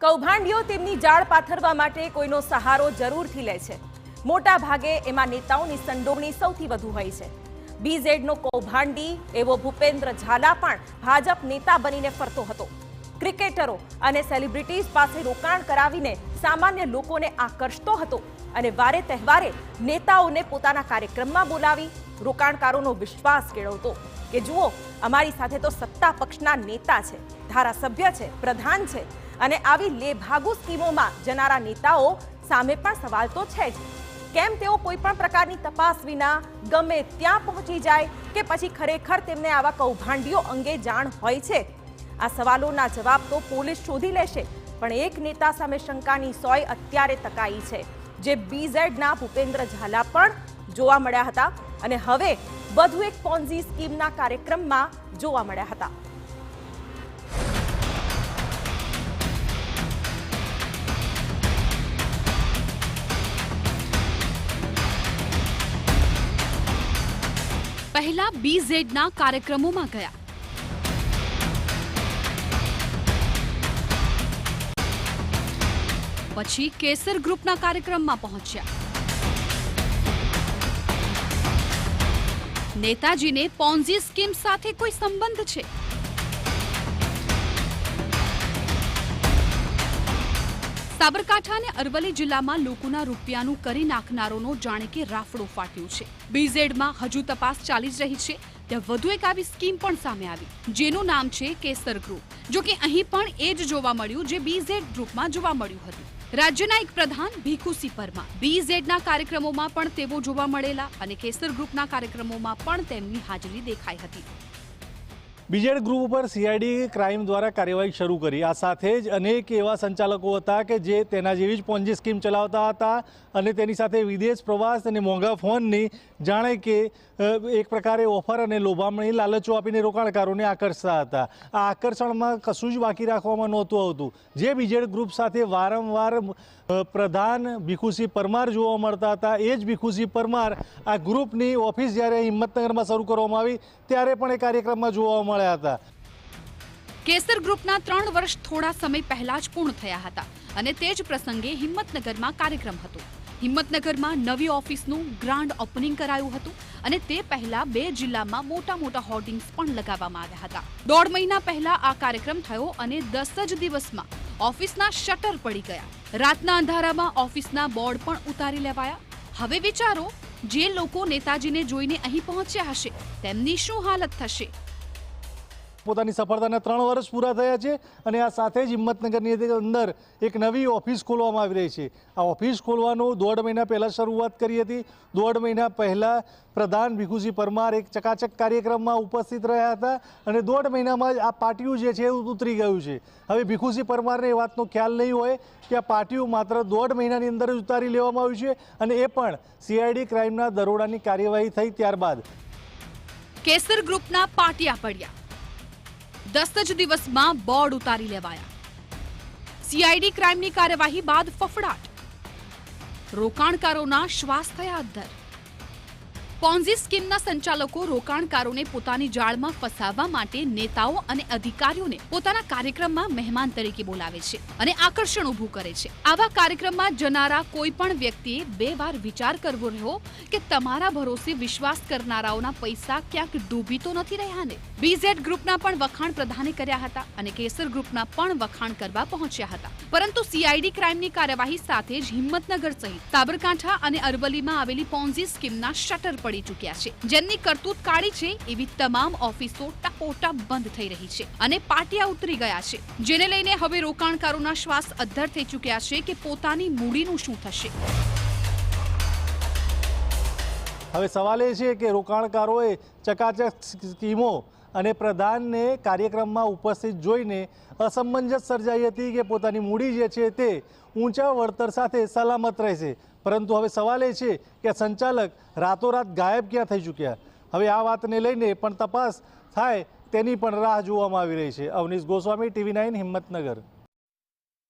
કૌભાંડીઓ તેમની જાળ પાથરવા માટે કોઈનો સહારો જરૂરથી લે છે। મોટા ભાગે એમાં નેતાઓની સંડોવણી સૌથી વધુ હોય છે। બીઝેડનો કૌભાંડી એવો ભૂપેન્દ્ર ઝાલા પણ ભાજપ નેતા બનીને ફરતો હતો। ક્રિકેટરો અને સેલિબ્રિટીઝ પાસે રોકાણ કરાવીને સામાન્ય લોકોને આકર્ષતો હતો અને વારે તહેવારે નેતાઓને પોતાના કાર્યક્રમમાં બોલાવી રોકાણકારોનો વિશ્વાસ કેળવતો કે જુઓ અમારી સાથે તો સત્તા પક્ષના નેતા છે, ધારાસભ્ય છે, પ્રધાન છે અને આવી લેભાગુ સ્કીમોમાં જનારા નેતાઓ સામે પણ સવાલ તો છે જ। કેમ તેઓ કોઈ પણ પ્રકારની તપાસ વિના ગમે ત્યાં પહોંચી જાય કે પછી ખરેખર તેમને આવા કૌભાંડીઓ અંગે જાણ હોય છે? આ સવાલોના જવાબ તો પોલીસ શોધી લેશે, પણ એક નેતા સામે શંકાની સોય અત્યારે તકાઈ છે, જે બીઝેડના ભૂપેન્દ્ર ઝાલા પણ જોવા મળ્યા હતા અને હવે વધુ એક પોન્ઝી સ્કીમના કાર્યક્રમમાં જોવા મળ્યા હતા। પહેલા બીઝેડના કાર્યક્રમોમાં ગયા, પછી કેસર ગ્રુપના કાર્યક્રમમાં પહોંચ્યા। નેતાજીને પોન્ઝી સ્કીમ સાથે કોઈ સંબંધ છે? સાબરકાંઠા અને અરવલ્લી જિલ્લામાં લોકોના રૂપિયાનું કરી નાખનારોનો જાણે કે રાફડો ફાટ્યો છે। બીઝેડમાં હજુ તપાસ ચાલી જ રહી છે, ત્યાં વધુ એક આવી સ્કીમ પણ સામે આવી, જેનું નામ છે કેસર ગ્રુપ। જો કે અહીં પણ એ જ જોવા મળ્યું જે બીઝેડ ગ્રુપમાં જોવા મળ્યું હતું। રાજ્યના એક પ્રધાન ભીખુસિંહ પરમાર બીઝેડના કાર્યક્રમોમાં પણ તેઓ જોવા મળેલા અને કેસર ગ્રુપના કાર્યક્રમોમાં પણ તેમની હાજરી દેખાઈ હતી। બીઝેડ ગ્રુપ ઉપર સીઆઈડી ક્રાઇમ દ્વારા કાર્યવાહી શરૂ કરી। આ સાથે જ અનેક એવા સંચાલકો હતા કે જે તેના જેવી જ પોન્જી સ્કીમ ચલાવતા હતા અને તેની સાથે વિદેશ પ્રવાસ અને મોંઘા ફોનની જાણે કે એક પ્રકારે ઓફર અને લોભામણી લાલચો આપીને રોકાણકારોને આકર્ષતા હતા। આ આકર્ષણમાં કશું જ બાકી રાખવામાં નહોતું આવતું। જે બીઝેડ ગ્રુપ સાથે વારંવાર પ્રધાન ભીખુસિંહ પરમાર જોવા મળતા હતા, એ જ ભીખુસિંહ પરમાર આ ગ્રુપની ઓફિસ જ્યારે હિંમતનગરમાં શરૂ કરવામાં આવી ત્યારે પણ એ કાર્યક્રમમાં જોવા મળ્યા હતા। કેસર ગ્રુપના 3 વર્ષ થોડા સમય પહેલા જ પૂર્ણ થયા હતા અને તે જ પ્રસંગે હિંમતનગરમાં કાર્યક્રમ હતો। હિંમતનગરમાં નવી ઓફિસનું ગ્રાન્ડ ઓપનિંગ કરાયું હતું અને તે પહેલા 2 જિલ્લામાં મોટા મોટા હોર્ડિંગ્સ પણ લગાવવામાં આવ્યા હતા। 1.5 મહિના પહેલા આ કાર્યક્રમ થયો અને 10 જ દિવસમાં ઓફિસના શટર પડી ગયા। રાતના અંધારામાં ઓફિસના બોર્ડ પણ ઉતારી લેવાયા। હવે વિચારો, જે લોકો નેતાજીને જોઈને અહીં પહોંચ્યા હશે તેમની શું હાલત થશે? પોતાની સફળતાના 3 વર્ષ પૂરા થયા છે અને આ સાથે જ હિંમતનગરની અંદર એક નવી ઓફિસ ખોલવામાં આવી રહી છે। આ ઓફિસ ખોલવાનું 1.5 મહિના પહેલાં શરૂઆત કરી હતી। 1.5 મહિના પહેલાં પ્રધાન ભીખુસિંહ પરમાર એક ચકાચક કાર્યક્રમમાં ઉપસ્થિત રહ્યા હતા અને 1.5 મહિનામાં જ આ પાટિયું જે છે ઉતરી ગયું છે। હવે ભીખુસિંહ પરમારને એ વાતનો ખ્યાલ નહીં હોય કે આ પાટિયું માત્ર 1.5 મહિનાની અંદર જ ઉતારી લેવામાં આવ્યું છે અને એ પણ સીઆઈડી ક્રાઇમના દરોડાની કાર્યવાહી થઈ ત્યારબાદ। કેસર ગ્રુપના પાટિયા પડ્યા, 10 જ દિવસમાં બોર્ડ ઉતારી લેવાયા। સીઆઈડી ક્રાઇમની કાર્યવાહી બાદ ફફડાટ, રોકાણકારોના શ્વાસ થયા અદ્ધર। પોન્ઝી સ્કીમના સંચાલકો રોકાણકારોને પોતાની જાળમાં ફસાવવા માટે નેતાઓ અને અધિકારીઓને પોતાના કાર્યક્રમમાં મહેમાન તરીકે બોલાવે છે અને આકર્ષણ ઊભું કરે છે। આવા કાર્યક્રમમાં જનારા કોઈ પણ વ્યક્તિએ 2 વાર વિચાર કરવો રહ્યો કે તમારા ભરોસે વિશ્વાસ કરનારાઓના પૈસા ક્યાંક ડૂબી તો નથી રહ્યા ને? બીઝેડ ગ્રુપના પણ વખાણ પ્રધાને કર્યા હતા અને કેસર ગ્રુપના પણ વખાણ કરવા પહોંચ્યા હતા, પરંતુ સીઆઈડી ક્રાઇમની કાર્યવાહી સાથે જ હિંમતનગર સહિત સાબરકાંઠા અને અરવલ્લીમાં આવેલી પોન્ઝી સ્કીમના શટર પડી ચૂક્યા છે। જેમની કરતૂત કાળી છે એવી તમામ ઓફિસો ટપોટપ બંધ થઈ રહી છે અને પાટિયા ઉતરી ગયા છે, જેને લઈને હવે રોકાણકારોના શ્વાસ અદ્ધર થઈ ચૂક્યા છે કે પોતાની મૂડીનું શું થશે? હવે સવાલ એ છે કે રોકાણકારોએ ચકાચક સ્કીમો અને પ્રધાનને કાર્યક્રમમાં ઉપસ્થિત જોઈને અસમંજસ સર્જાઈ હતી કે પોતાની મૂડી જે છે તે ઊંચા વળતર સાથે સલામત રહેશે, પરંતુ હવે સવાલ એ છે કે સંચાલક રાતોરાત ગાયબ ક્યાં થઈ ચૂક્યા? હવે આ વાતને લઈને પણ તપાસ થાય તેની પણ રાહ જોવામાં આવી રહી છે। અવનીશ ગોસ્વામી, TV9 હિંમતનગર।